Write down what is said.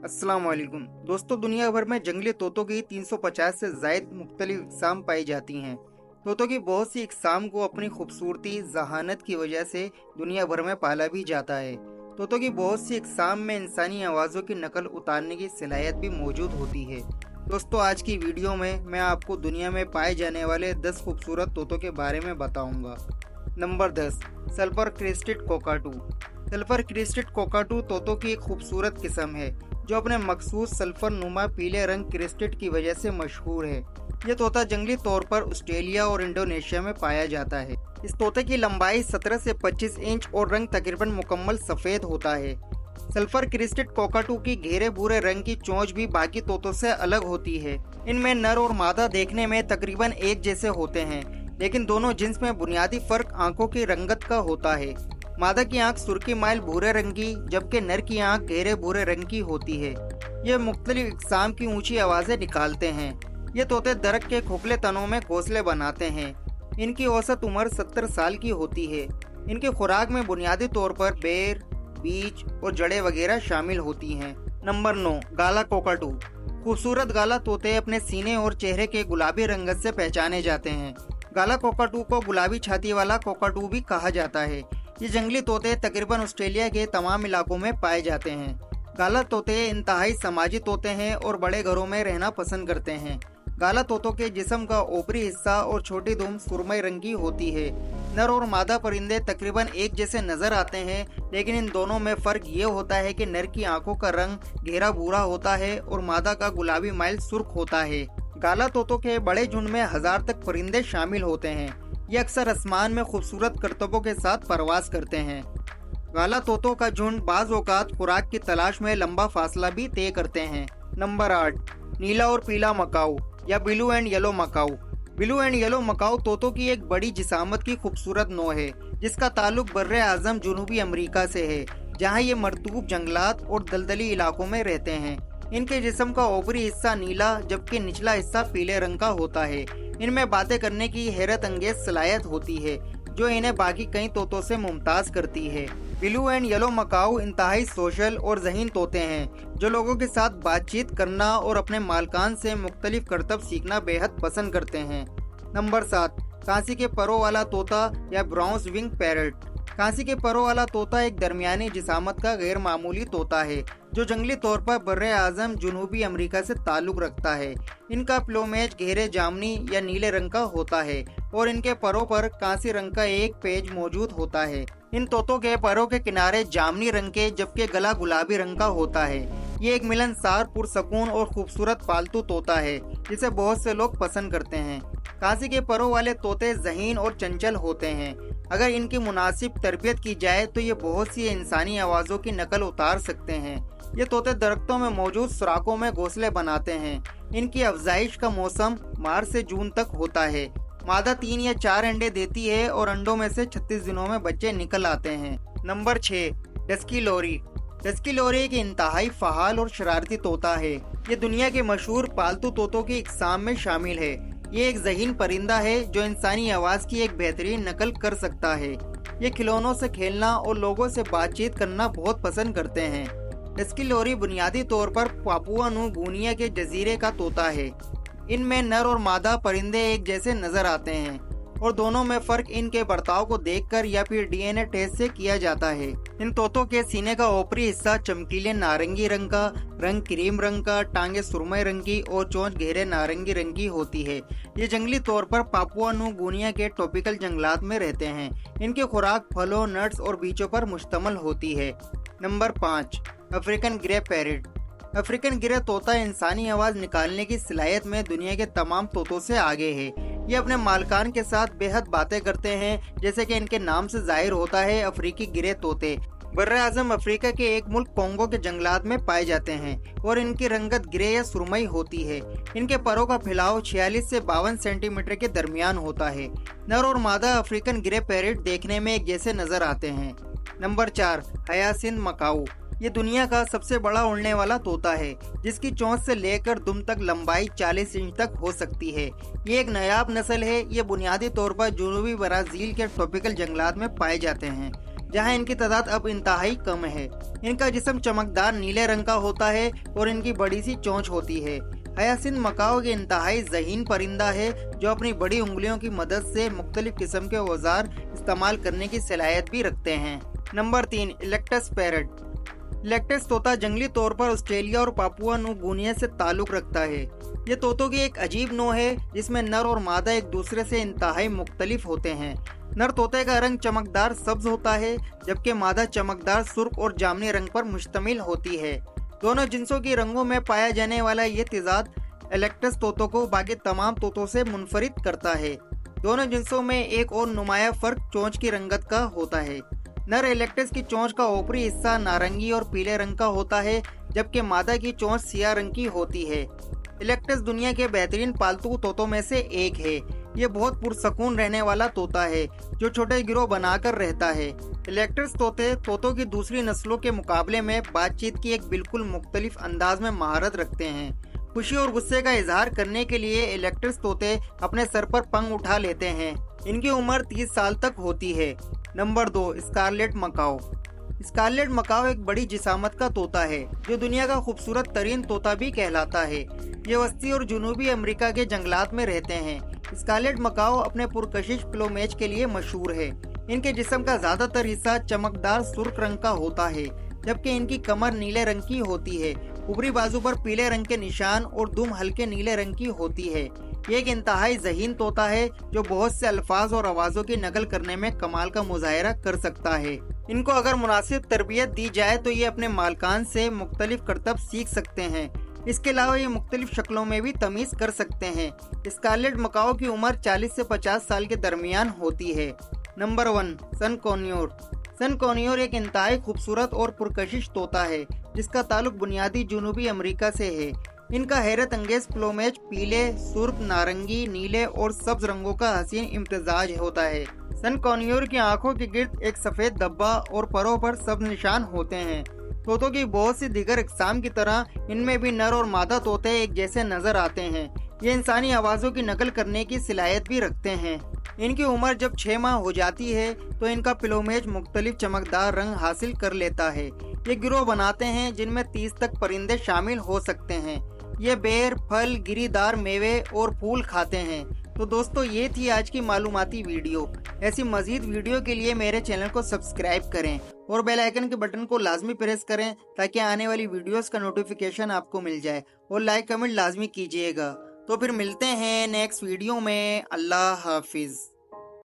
अस्सलाम वालेकुम दोस्तों, दुनिया भर में जंगली तोतों की 350 से ज़ायद मुख्तलिफ इक़साम पाई जाती हैं। तोतों की बहुत सी इक़साम को अपनी खूबसूरती ज़हानत की वजह से दुनिया भर में पाला भी जाता है। तोतों की बहुत सी इक़साम में इंसानी आवाज़ों की नकल उतारने की सलाहियत भी मौजूद होती है। दोस्तों, आज की वीडियो में मैं आपको दुनिया में पाए जाने वाले 10 खूबसूरत तोतों के बारे में बताऊंगा। Number 10, sulphur crested cockatoo. Sulphur crested cockatoo तोतों की एक खूबसूरत किस्म है जो अपने मखसूस सल्फर नुमा पीले रंग क्रेस्टेड की वजह से मशहूर है। ये तोता जंगली तौर पर ऑस्ट्रेलिया और इंडोनेशिया में पाया जाता है। इस तोते की लंबाई 17 से 25 इंच और रंग तकरीबन मुकम्मल सफ़ेद होता है। सल्फर क्रेस्टेड कोकाटू की घेरे भूरे रंग की चोंच भी बाकी तोतों से अलग होती है। इनमें नर और मादा देखने में तकरीबन एक जैसे होते हैं, लेकिन दोनों जिन्स में बुनियादी फर्क आंखों की रंगत का होता है। मादा की आंख सुर्खी माइल भूरे रंग की, जबकि नर की आंख गहरे भूरे रंग की होती है। ये मुख्तलिफ इक़साम की ऊंची आवाज़ें निकालते हैं। ये तोते दरख्त के खोखले तनों में घोंसले बनाते हैं। इनकी औसत उम्र 70 साल की होती है। इनकी खुराक में बुनियादी तौर पर बेर, बीज और जड़ें वगैरह शामिल होती हैं। नंबर 9, गाला कोकाटू। खूबसूरत गाला तोते अपने सीने और चेहरे के गुलाबी रंगत से पहचाने जाते हैं। गाला कोकाटू को गुलाबी छाती वाला कोकाटू भी कहा जाता है। ये जंगली तोते तकरीबन ऑस्ट्रेलिया के तमाम इलाकों में पाए जाते हैं। गाला तोते इंतहाई समाजी तोते हैं और बड़े घरों में रहना पसंद करते हैं। गाला तोतों के जिस्म का ऊपरी हिस्सा और छोटी दुम सुरमई रंग की होती है। नर और मादा परिंदे तकरीबन एक जैसे नजर आते हैं, लेकिन इन दोनों में फर्क ये होता है कि नर की आंखों का रंग गहरा भूरा होता है और मादा का गुलाबी माइल सुर्ख होता है। गाला तोतों के बड़े झुंड में 1000 तक परिंदे शामिल होते हैं। ये अक्सर आसमान में खूबसूरत करतबों के साथ परवास करते हैं। गाला तोतों का झुंड बाज़ औक़ात खुराक की तलाश में लंबा फासला भी तय करते हैं। नंबर 8, नीला और पीला मकाऊ या blue and yellow macaw. Blue and yellow macaw तोतों की एक बड़ी जिसामत की खूबसूरत नौ है, जिसका ताल्लुक बर्रे आज़म जनूबी अमरीका से है, जहाँ ये मरतूब जंगलात और दलदली इलाकों में रहते हैं। इनके जिस्म का ऊपरी हिस्सा नीला, जबकि निचला हिस्सा पीले रंग का होता है। इनमें बातें करने की हैरत अंगेज सलाहियत होती है, जो इन्हें बाकी कई तोतों से मुमताज करती है। ब्लू एंड येलो मकाऊ इंतहाई सोशल और ज़हीन तोते हैं, जो लोगों के साथ बातचीत करना और अपने मालकान से मुख्तलिफ करतब सीखना बेहद पसंद करते हैं। नंबर 7, कांसी के परों वाला तोता या ब्राउन विंग पैरट। कांसी के परों वाला तोता एक दरमियानी जिसामत का गैर मामूली तोता है, जो जंगली तौर पर बर्रे आज़म जनूबी अमरीका से ताल्लुक़ रखता है। इनका प्लोमेज गहरे जामनी या नीले रंग का होता है और इनके परों पर कांसी रंग का एक पेज मौजूद होता है। इन तोतों के परों के किनारे जामनी रंग के, जबकि गला गुलाबी रंग का होता है। ये एक मिलनसार, पुरसकून और खूबसूरत पालतू तोता है, जिसे बहुत से लोग पसंद करते हैं। कांसी के परों वाले तोते ज़हीन और चंचल होते हैं। अगर इनकी मुनासिब तरबियत की जाए तो ये बहुत सी इंसानी आवाज़ों की नकल उतार सकते हैं। ये तोते दरख्तों में मौजूद सुराखों में घोंसले बनाते हैं। इनकी अफजाइश का मौसम मार्च से जून तक होता है। मादा 3 या 4 अंडे देती है और अंडों में से 36 दिनों में बच्चे निकल आते हैं। नंबर 6, डस्की लोरी। डस्की लोरी एक इंतहाई फ़हाल और शरारती तोता है। ये दुनिया के मशहूर पालतू तोतों की इक़साम में शामिल है। ये एक ज़हीन परिंदा है जो इंसानी आवाज़ की एक बेहतरीन नकल कर सकता है। ये खिलौनों से खेलना और लोगों से बातचीत करना बहुत पसंद करते हैं। डस्की लोरी बुनियादी तौर पर पापुआ न्यू गिनी के जजीरे का तोता है। इनमें नर और मादा परिंदे एक जैसे नजर आते हैं और दोनों में फर्क इनके बर्ताव को देखकर या फिर डीएनए टेस्ट से किया जाता है। इन तोतों के सीने का ऊपरी हिस्सा चमकीले नारंगी रंग का, रंग क्रीम रंग का, टांगे सुरमई रंग की और चोंच गहरे नारंगी रंग की होती है। ये जंगली तौर पर पापुआ न्यू गिनी के ट्रॉपिकल जंगलात में रहते हैं। इनकी खुराक फलों, नट्स और बीजों पर मुश्तमल होती है। Number 5, African grey parrot. African grey तोता इंसानी आवाज़ निकालने की सलाहियत में दुनिया के तमाम तोतों से आगे है। ये अपने मालकान के साथ बेहद बातें करते हैं, जैसे कि इनके नाम से जाहिर होता है। अफ्रीकी ग्रे तोते बर्रे आज़म अफ्रीका के एक मुल्क कोंगो के जंगलात में पाए जाते हैं और इनकी रंगत ग्रे या सुरमई होती है। इनके परों का फैलाव 46 से 52 सेंटीमीटर के दरमियान होता है। नर और मादा अफ्रीकन ग्रे पैरट देखने में एक जैसे नजर आते हैं। Number 4, hyacinth macaw. ये दुनिया का सबसे बड़ा उड़ने वाला तोता है, जिसकी चोंच से लेकर दुम तक लंबाई 40 इंच तक हो सकती है। ये एक नायाब नस्ल है। ये बुनियादी तौर पर जनूबी ब्राज़ील के ट्रॉपिकल जंगलात में पाए जाते हैं। जहां इनकी तादाद अब इंतहाई कम है। इनका जिस्म चमकदार नीले रंग का होता है और इनकी बड़ी सी चोंच होती है। हयासिन मकाओ के इंतहाई ज़हीन परिंदा है जो अपनी बड़ी उंगलियों की मदद से मुख्तलिफ किस्म के औजार इस्तेमाल करने की सलाहियत भी रखते हैं। Number 3, इलेक्टस parrot. इलेक्टस तोता जंगली तौर पर ऑस्ट्रेलिया और पापुआ न्यू गिनी से ताल्लुक रखता है। ये तोतों की एक अजीब नौ है जिसमें नर और मादा एक दूसरे से इंतहाई मुख्तलिफ होते हैं। नर तोते का रंग चमकदार सब्ज होता है जबकि मादा चमकदार सुर्ख और जामनी रंग पर मुश्तमिल होती है। दोनों जिन्सों की रंगों में पाया जाने वाला ये तेजाद इलेक्टस तोतों को बाकी तमाम तोतों से मुनफरिद करता है। दोनों जिन्सों में एक और नुमाया फर्क चोंच की रंगत का होता है। नर इलेक्टस की चोंच का ऊपरी हिस्सा नारंगी और पीले रंग का होता है जबकि मादा की चोंच सियाह रंग की होती है। इलेक्टस दुनिया के बेहतरीन पालतू तोतों में से एक है। ये बहुत पुरसकून रहने वाला तोता है जो छोटे गिरोह बनाकर रहता है। इलेक्टस तोतों की दूसरी नस्लों के मुकाबले में बातचीत की एक बिल्कुल मुख्तलिफ अंदाज में महारत रखते हैं। खुशी और गुस्से का इजहार करने के लिए इलेक्टस तोते अपने सर पर पंख उठा लेते हैं। इनकी उम्र 30 साल तक होती है। Number 2, scarlet macaw. Scarlet macaw एक बड़ी जिसामत का तोता है जो दुनिया का खूबसूरत तरीन तोता भी कहलाता है। ये वस्ती और जुनूबी अमेरिका के जंगलात में रहते हैं। स्कारलेट मकाओ अपने पुरकशिश प्लोमेज के लिए मशहूर है। इनके जिस्म का ज्यादातर हिस्सा चमकदार सुर्ख रंग का होता है जबकि इनकी कमर नीले रंग की होती है। ऊपरी बाजू पर पीले रंग के निशान और दुम हल्के नीले रंग की होती है। ये एक इंतहाई ज़हीन तोता है जो बहुत से अल्फाज और आवाज़ों की नकल करने में कमाल का मुजाहिरा कर सकता है। इनको अगर मुनासिब तरबियत दी जाए तो ये अपने मालकान से मुख्तलिफ करतब सीख सकते हैं। इसके अलावा ये मुख्तलिफ शक्लों में भी तमीज़ कर सकते हैं। स्कारलेट मकाओ की उम्र 40 से 50 साल के दरमियान होती है। नंबर 1, सन कॉर्नियोर। सन कॉर्नियोर एक इंतहाई खूबसूरत और पुरकशिश तोता है जिसका ताल्लुक बुनियादी जुनूबी अमेरिका से है। इनका हैरत अंगेज प्लोमेज पीले, सुर्ख, नारंगी, नीले और सब्ज रंगों का हसीन इम्तजाज होता है। सन कॉर्नियोर की आंखों के गिर्द एक सफेद धब्बा और परों पर सब्ज निशान होते हैं। तोतों की बहुत सी दीगर इकसाम की तरह इनमें भी नर और मादा तोते एक जैसे नजर आते हैं। ये इंसानी आवाज़ों की नकल करने की सलाहियत भी रखते हैं। इनकी उम्र जब 6 माह हो जाती है तो इनका प्लोमेज मुख्तलिफ चमकदार रंग हासिल कर लेता है। ये गिरोह बनाते हैं जिनमें 30 तक परिंदे शामिल हो सकते हैं। ये बेर, फल, गिरीदार मेवे और फूल खाते हैं। तो दोस्तों ये थी आज की मालूमाती वीडियो। ऐसी मजीद वीडियो के लिए मेरे चैनल को सब्सक्राइब करें और बेल आइकन के बटन को लाजमी प्रेस करें ताकि आने वाली वीडियोस का नोटिफिकेशन आपको मिल जाए। और लाइक कमेंट लाजमी कीजिएगा। तो फिर मिलते हैं नेक्स्ट वीडियो में। अल्लाह हाफिज़।